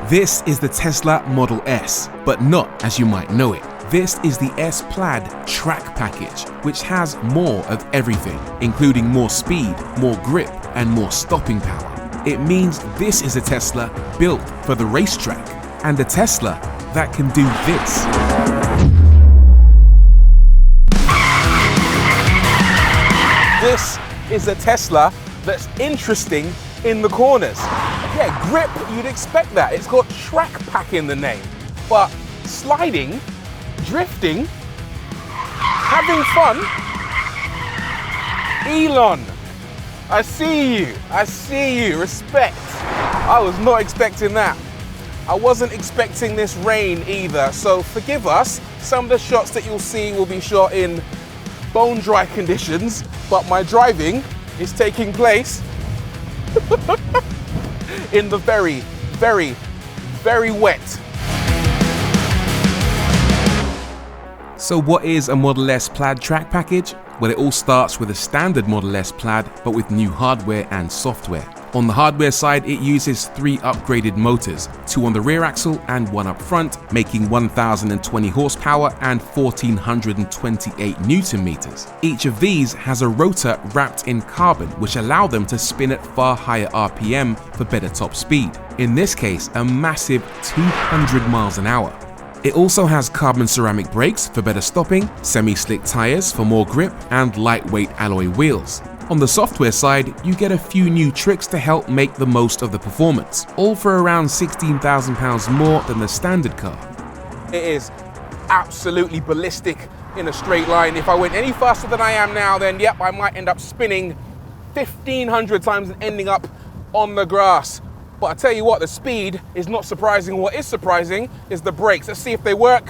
This is the Tesla Model S, but not as you might know it. This is the S Plaid track package, which has more of everything, including more speed, more grip, and more stopping power. It means this is a Tesla built for the racetrack, and a Tesla that can do this. This is a Tesla that's interesting in the corners. Yeah, grip, you'd expect that. It's got track pack in the name. But sliding, drifting, having fun. Elon, I see you, respect. I was not expecting that. I wasn't expecting this rain either, so forgive us. Some of the shots that you'll see will be shot in bone dry conditions, but my driving is taking place in the very, very, very wet. So what is a Model S Plaid track package? Well, it all starts with a standard Model S Plaid, but with new hardware and software. On the hardware side, it uses 3 upgraded motors, 2 on the rear axle and 1 up front, making 1020 horsepower and 1428 Newton meters. Each of these has a rotor wrapped in carbon, which allow them to spin at far higher RPM for better top speed. In this case, a massive 200 miles an hour. It also has carbon ceramic brakes for better stopping, semi-slick tires for more grip, and lightweight alloy wheels. On the software side, you get a few new tricks to help make the most of the performance, all for around £16,000 more than the standard car. It is absolutely ballistic in a straight line. If I went any faster than I am now, then yep, I might end up spinning 1,500 times and ending up on the grass. But I tell you what, the speed is not surprising. What is surprising is the brakes. Let's see if they work.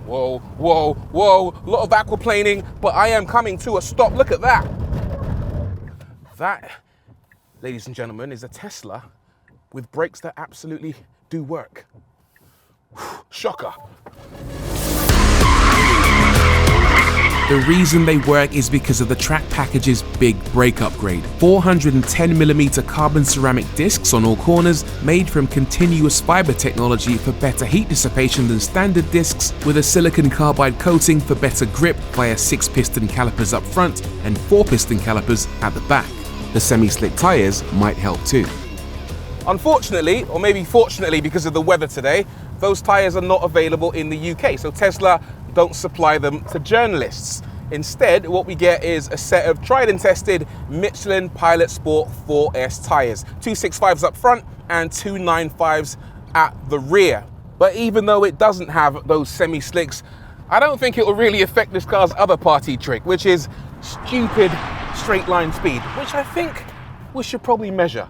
Whoa, whoa, whoa. A lot of aquaplaning, but I am coming to a stop. Look at that. That, ladies and gentlemen, is a Tesla with brakes that absolutely do work. Shocker. The reason they work is because of the track package's big brake upgrade. 410mm carbon ceramic discs on all corners, made from continuous fiber technology for better heat dissipation than standard discs, with a silicon carbide coating for better grip via 6-piston calipers up front and 4-piston calipers at the back. The semi-slick tires might help too. Unfortunately, or maybe fortunately because of the weather today, those tires are not available in the UK, so Tesla don't supply them to journalists. Instead, what we get is a set of tried and tested Michelin Pilot Sport 4S tires, 265s up front and 295s at the rear. But even though it doesn't have those semi-slicks, I don't think it will really affect this car's other party trick, which is stupid straight line speed, which I think we should probably measure.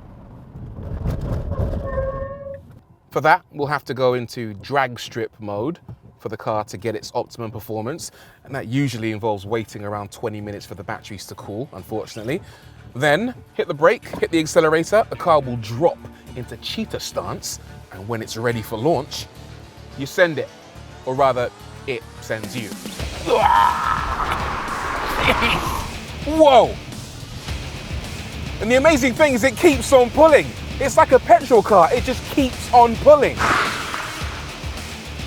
For that, we'll have to go into drag strip mode for the car to get its optimum performance, and that usually involves waiting around 20 minutes for the batteries to cool, unfortunately. Then hit the brake, hit the accelerator, the car will drop into cheetah stance, and when it's ready for launch, you send it, or rather, it sends you. Whoa! And the amazing thing is it keeps on pulling. It's like a petrol car, it just keeps on pulling.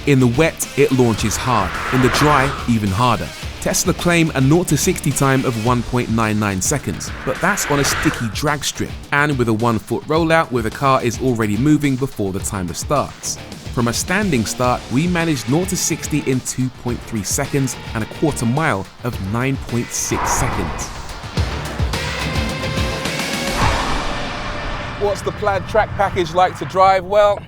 In the wet, it launches hard. In the dry, even harder. Tesla claim a 0 to 60 time of 1.99 seconds, but that's on a sticky drag strip and with a 1-foot rollout where the car is already moving before the timer starts. From a standing start, we managed 0 to 60 in 2.3 seconds and a quarter mile of 9.6 seconds. What's the Plaid track package like to drive? Well,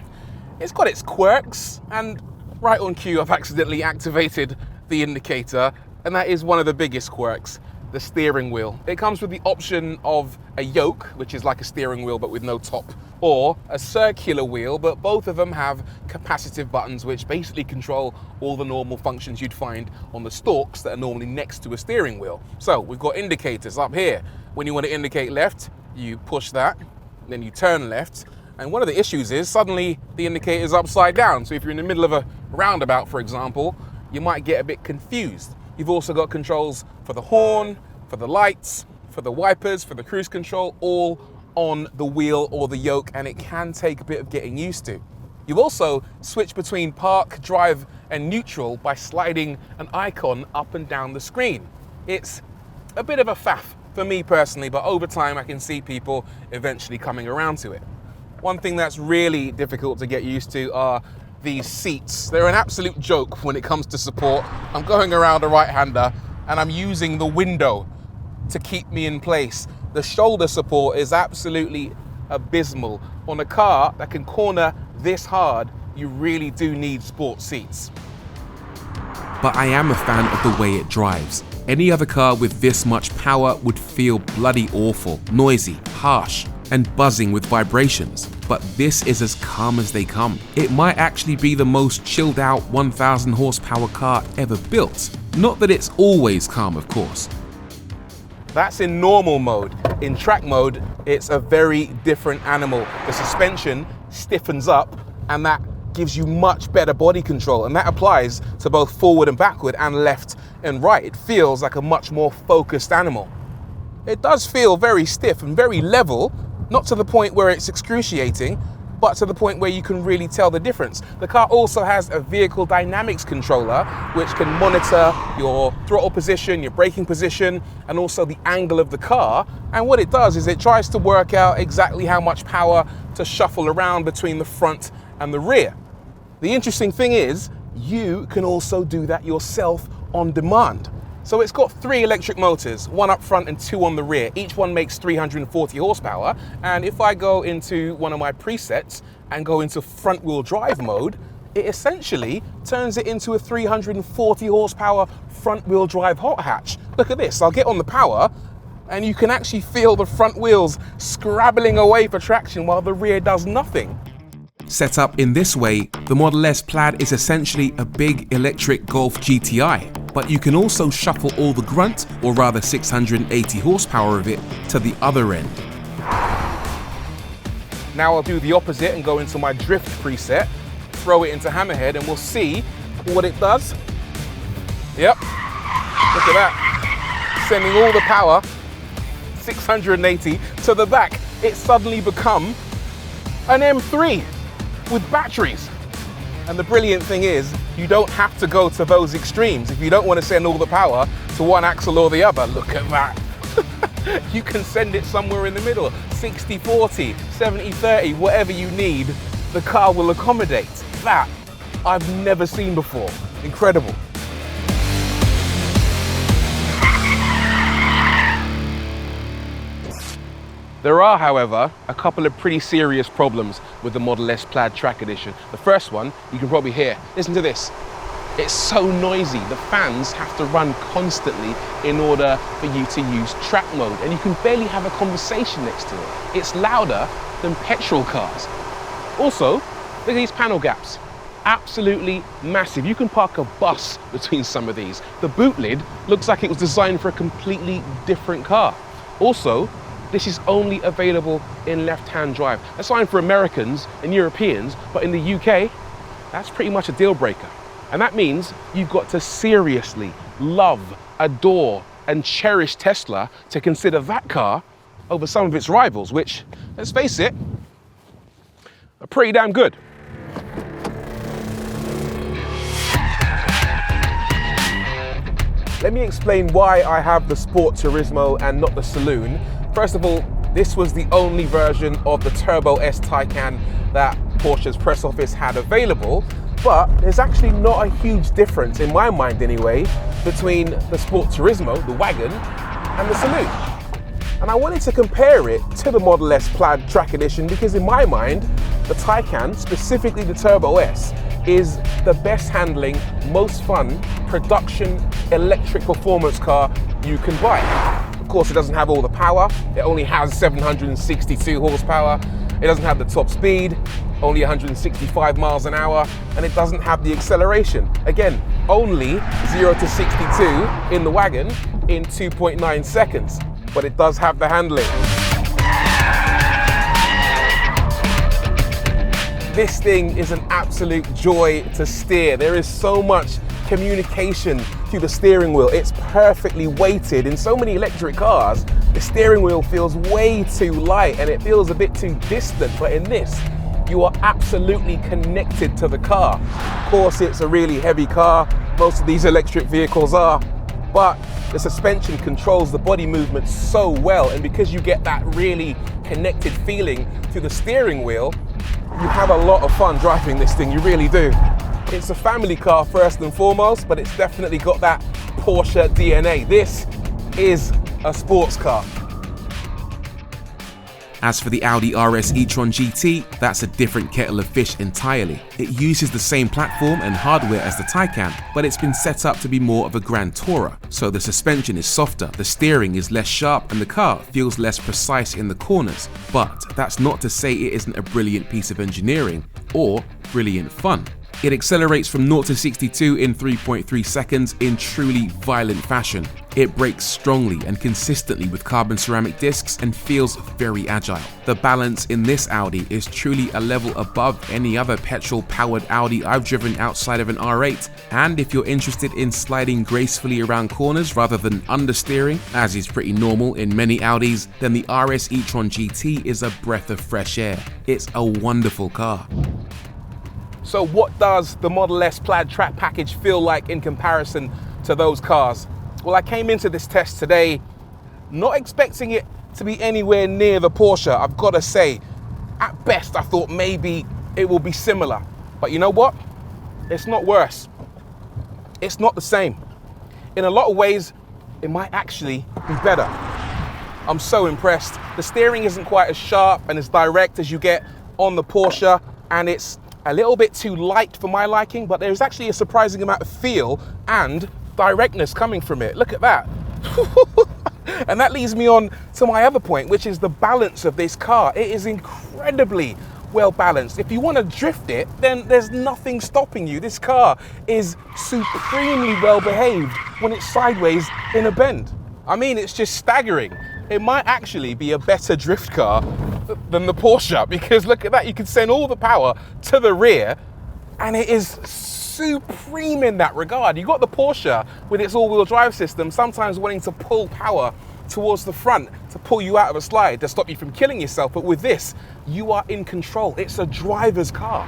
it's got its quirks, and right on cue I've accidentally activated the indicator, and that is one of the biggest quirks, the steering wheel. It comes with the option of a yoke, which is like a steering wheel but with no top, or a circular wheel, but both of them have capacitive buttons which basically control all the normal functions you'd find on the stalks that are normally next to a steering wheel. So we've got indicators up here. When you want to indicate left, you push that, then you turn left. And one of the issues is suddenly the indicator is upside down. So if you're in the middle of a roundabout, for example, you might get a bit confused. You've also got controls for the horn, for the lights, for the wipers, for the cruise control, all on the wheel or the yoke, and it can take a bit of getting used to. You also switch between park, drive, and neutral by sliding an icon up and down the screen. It's a bit of a faff for me personally, but over time I can see people eventually coming around to it. One thing that's really difficult to get used to are these seats. They're an absolute joke when it comes to support. I'm going around a right-hander and I'm using the window to keep me in place. The shoulder support is absolutely abysmal. On a car that can corner this hard, you really do need sport seats. But I am a fan of the way it drives. Any other car with this much power would feel bloody awful, noisy, harsh, and buzzing with vibrations. But this is as calm as they come. It might actually be the most chilled out 1000 horsepower car ever built. Not that it's always calm, of course. That's in normal mode. In track mode, it's a very different animal. The suspension stiffens up, and that gives you much better body control, and that applies to both forward and backward and left and right. It feels like a much more focused animal. It does feel very stiff and very level, not to the point where it's excruciating, but to the point where you can really tell the difference. The car also has a vehicle dynamics controller, which can monitor your throttle position, your braking position, and also the angle of the car. And what it does is it tries to work out exactly how much power to shuffle around between the front and the rear. The interesting thing is, you can also do that yourself on demand. So it's got 3 electric motors, 1 up front and 2 on the rear. Each one makes 340 horsepower. And if I go into one of my presets and go into front wheel drive mode, it essentially turns it into a 340 horsepower front wheel drive hot hatch. Look at this, I'll get on the power and you can actually feel the front wheels scrabbling away for traction while the rear does nothing. Set up in this way, the Model S Plaid is essentially a big electric Golf GTI, but you can also shuffle all the grunt, or rather 680 horsepower of it, to the other end. Now I'll do the opposite and go into my drift preset, throw it into Hammerhead, and we'll see what it does. Yep, look at that. Sending all the power, 680 to the back. It's suddenly become an M3 with batteries. And the brilliant thing is, you don't have to go to those extremes. If you don't want to send all the power to one axle or the other, look at that. You can send it somewhere in the middle. 60-40, 70-30, whatever you need, the car will accommodate. That I've never seen before. Incredible. There are, however, a couple of pretty serious problems with the Model S Plaid Track Edition. The first one, you can probably hear. Listen to this. It's so noisy. The fans have to run constantly in order for you to use track mode, and you can barely have a conversation next to it. It's louder than petrol cars. Also, look at these panel gaps. Absolutely massive. You can park a bus between some of these. The boot lid looks like it was designed for a completely different car. Also, this is only available in left-hand drive. That's fine for Americans and Europeans, but in the UK, that's pretty much a deal breaker. And that means you've got to seriously love, adore, and cherish Tesla to consider that car over some of its rivals, which, let's face it, are pretty damn good. Let me explain why I have the Sport Turismo and not the Saloon. First of all, this was the only version of the Turbo S Taycan that Porsche's press office had available, but there's actually not a huge difference, in my mind anyway, between the Sport Turismo, the wagon, and the Saloon. And I wanted to compare it to the Model S Plaid Track Edition because in my mind, the Taycan, specifically the Turbo S, is the best handling, most fun, production electric performance car you can buy. Of course, it doesn't have all the power. It only has 762 horsepower. It doesn't have the top speed, only 165 miles an hour, and it doesn't have the acceleration. Again, only 0 to 62 in the wagon in 2.9 seconds, but it does have the handling. This thing is an absolute joy to steer. There is so much communication through the steering wheel. It's perfectly weighted. In so many electric cars, the steering wheel feels way too light and it feels a bit too distant, but in this, you are absolutely connected to the car. Of course, it's a really heavy car, most of these electric vehicles are, but the suspension controls the body movement so well, and because you get that really connected feeling through the steering wheel, you have a lot of fun driving this thing, you really do. It's a family car first and foremost, but it's definitely got that Porsche DNA. This is a sports car. As for the Audi RS e-tron GT, that's a different kettle of fish entirely. It uses the same platform and hardware as the Taycan, but it's been set up to be more of a Grand Tourer, so the suspension is softer, the steering is less sharp, and the car feels less precise in the corners. But that's not to say it isn't a brilliant piece of engineering or brilliant fun. It accelerates from 0 to 62 in 3.3 seconds in truly violent fashion. It brakes strongly and consistently with carbon ceramic discs and feels very agile. The balance in this Audi is truly a level above any other petrol-powered Audi I've driven outside of an R8, and if you're interested in sliding gracefully around corners rather than understeering, as is pretty normal in many Audis, then the RS e-tron GT is a breath of fresh air. It's a wonderful car. So what does the Model S Plaid track package feel like in comparison to those cars? Well, I came into this test today not expecting it to be anywhere near the Porsche, I've got to say. At best, I thought maybe it will be similar. But you know what? It's not worse. It's not the same. In a lot of ways, it might actually be better. I'm so impressed. The steering isn't quite as sharp and as direct as you get on the Porsche, and it's a little bit too light for my liking, but there's actually a surprising amount of feel and directness coming from it. Look at that. And that leads me on to my other point, which is the balance of this car. It is incredibly well balanced. If you want to drift it, then there's nothing stopping you. This car is supremely well behaved when it's sideways in a bend. I mean, it's just staggering. It might actually be a better drift car than the Porsche, because look at that, you can send all the power to the rear and it is supreme in that regard. You got the Porsche with its all-wheel drive system sometimes wanting to pull power towards the front to pull you out of a slide to stop you from killing yourself, but with this, you are in control. It's a driver's car.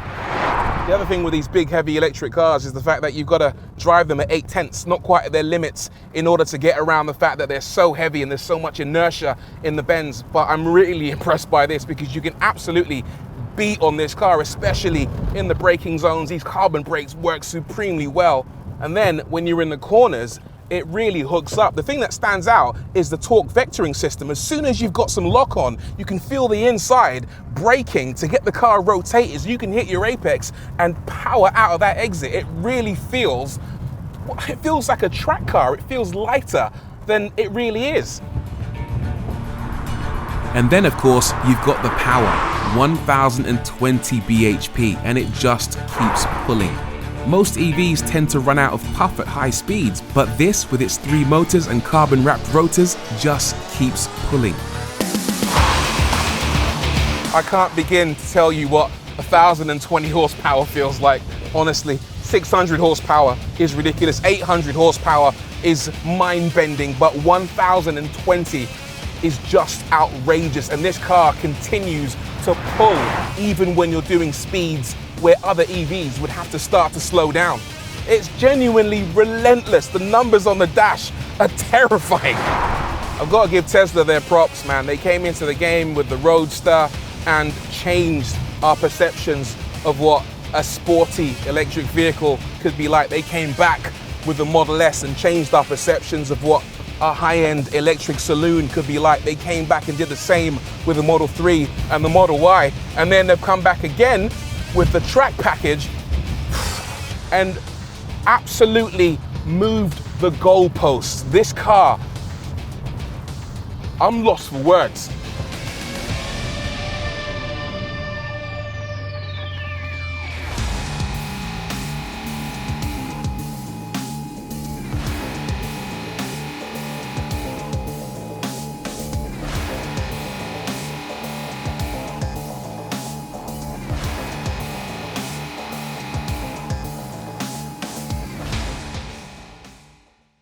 The other thing with these big, heavy electric cars is the fact that you've got to drive them at 8/10, not quite at their limits, in order to get around the fact that they're so heavy and there's so much inertia in the bends. But I'm really impressed by this because you can absolutely beat on this car, especially in the braking zones. These carbon brakes work supremely well. And then when you're in the corners, it really hooks up. The thing that stands out is the torque vectoring system. As soon as you've got some lock on, you can feel the inside braking to get the car rotated so you can hit your apex and power out of that exit. It really feels like a track car. It feels lighter than it really is. And then of course, you've got the power, 1020 bhp, and it just keeps pulling. Most EVs tend to run out of puff at high speeds, but this, with its 3 motors and carbon-wrapped rotors, just keeps pulling. I can't begin to tell you what 1020 horsepower feels like, honestly. 600 horsepower is ridiculous, 800 horsepower is mind-bending, but 1020 is just outrageous, and this car continues to pull even when you're doing speeds where other EVs would have to start to slow down. It's genuinely relentless. The numbers on the dash are terrifying. I've got to give Tesla their props, man. They came into the game with the Roadster and changed our perceptions of what a sporty electric vehicle could be like. They came back with the Model S and changed our perceptions of what a high-end electric saloon could be like. They came back and did the same with the Model 3 and the Model Y, and then they've come back again with the track package and absolutely moved the goalposts. This car, I'm lost for words.